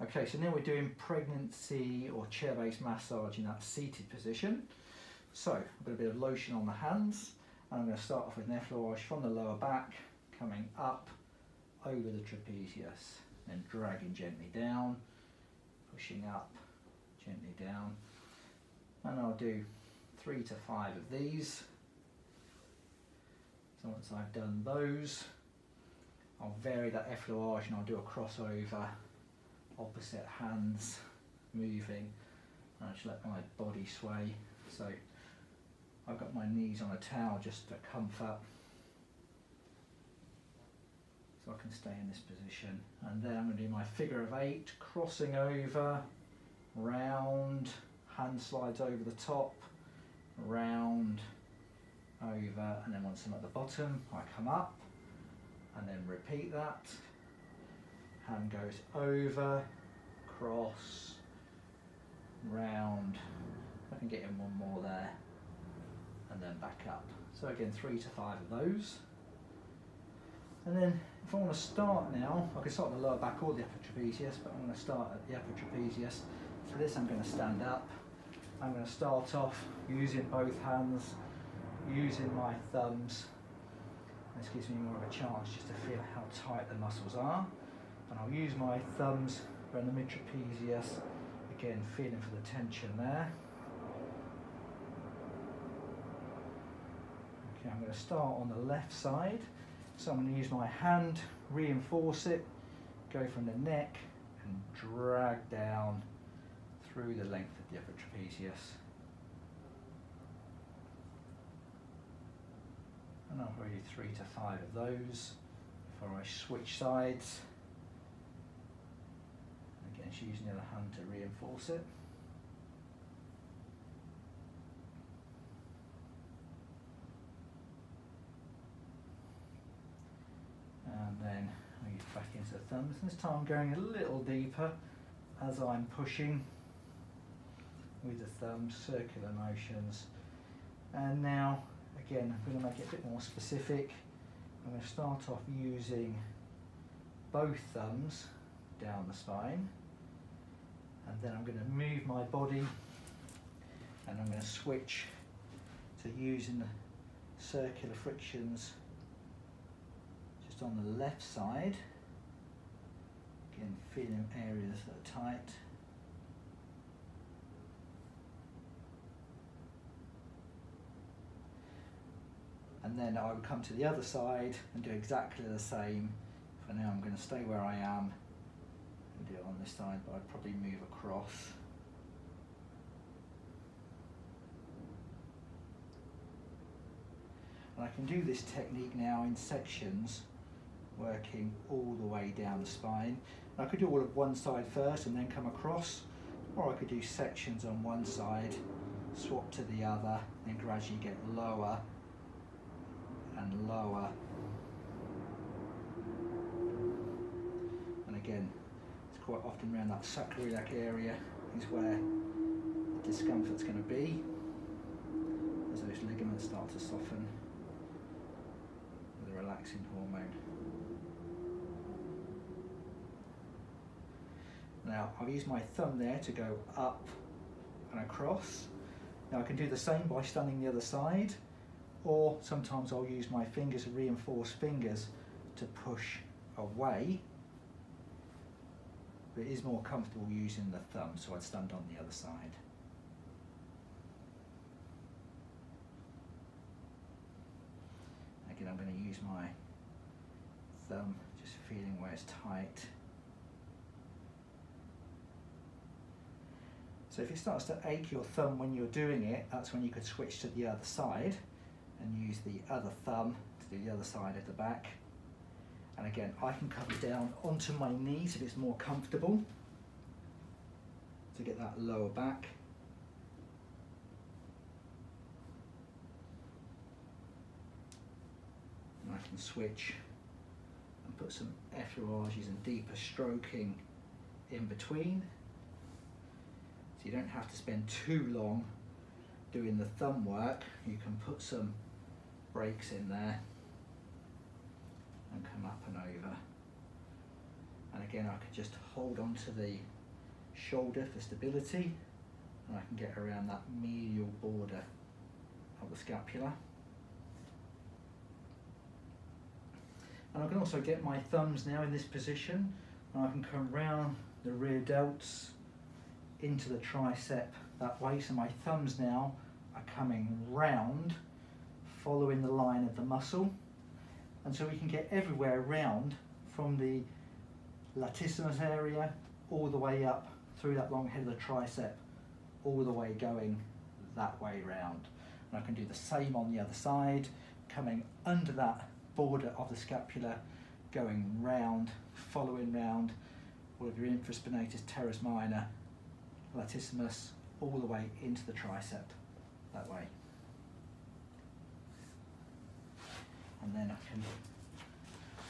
Okay, so now we're doing pregnancy or chair-based massage in that seated position. So I've got a bit of lotion on the hands, and I'm going to start off with an effleurage from the lower back, coming up over the trapezius, then dragging gently down, pushing up, gently down, and I'll do 3 to 5 of these. So once I've done those, I'll vary that effleurage and I'll do a crossover, opposite hands moving, and I just let my body sway. So I've got my knees on a towel just for comfort, so I can stay in this position. And then I'm going to do my figure of 8, crossing over, round, hand slides over the top, round, over, and then once I'm at the bottom, I come up, and then repeat that. Hand goes over, cross, round, I can get in one more there, and then back up. So again, 3 to 5 of those. And then if I want to start now, I can start the lower back or the upper trapezius, but I'm going to start at the upper trapezius. For this I'm going to stand up. I'm going to start off using both hands, using my thumbs. This gives me more of a chance just to feel how tight the muscles are. And I'll use my thumbs around the mid-trapezius, again feeling for the tension there. Okay, I'm going to start on the left side. So I'm going to use my hand, reinforce it, go from the neck and drag down through the length of the upper trapezius. And I'll do 3 to 5 of those before I switch sides. Again, just using the other hand to reinforce it. And then I get back into the thumbs. This time I'm going a little deeper as I'm pushing with the thumbs, circular motions. And now, again, I'm going to make it a bit more specific. I'm going to start off using both thumbs down the spine, and then I'm going to move my body, and I'm going to switch to using the circular frictions just on the left side. Again, feeling areas that are tight. And then I would come to the other side and do exactly the same. For now I'm going to stay where I am and do it on this side, but I'd probably move across. And I can do this technique now in sections, working all the way down the spine. And I could do all of one side first and then come across, or I could do sections on one side, swap to the other, and gradually get lower and lower. And again, it's quite often around that sacroiliac area is where the discomfort's going to be, as those ligaments start to soften with a relaxing hormone. Now I've used my thumb there to go up and across. Now I can do the same by standing the other side, or sometimes I'll use my fingers, reinforced fingers, to push away. But it is more comfortable using the thumb, so I'd stand on the other side. Again, I'm going to use my thumb, just feeling where it's tight. So if it starts to ache your thumb when you're doing it, that's when you could switch to the other side and use the other thumb to do the other side of the back. And again, I can come down onto my knees if it's more comfortable to get that lower back. And I can switch and put some effleurages and deeper stroking in between. So you don't have to spend too long doing the thumb work. You can put some breaks in there and come up and over. And again, I can just hold on to the shoulder for stability, and I can get around that medial border of the scapula. And I can also get my thumbs now in this position, and I can come round the rear delts into the tricep that way. So my thumbs now are coming round, following the line of the muscle. And so we can get everywhere round from the latissimus area all the way up through that long head of the tricep, all the way going that way round. And I can do the same on the other side, coming under that border of the scapula, going round, following round all of your infraspinatus, teres minor, latissimus, all the way into the tricep that way. And then I can,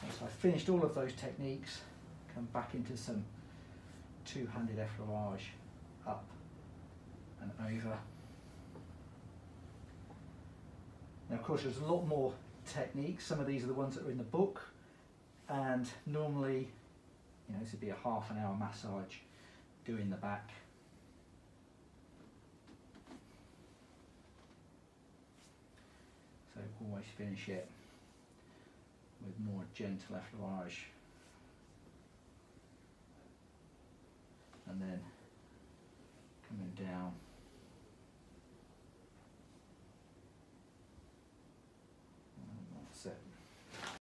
once I've finished all of those techniques, come back into some two-handed effleurage up and over. Now of course there's a lot more techniques. Some of these are the ones that are in the book, and normally, you know, this would be a half an hour massage doing the back. So always finish it with more gentle effleurage, and then coming down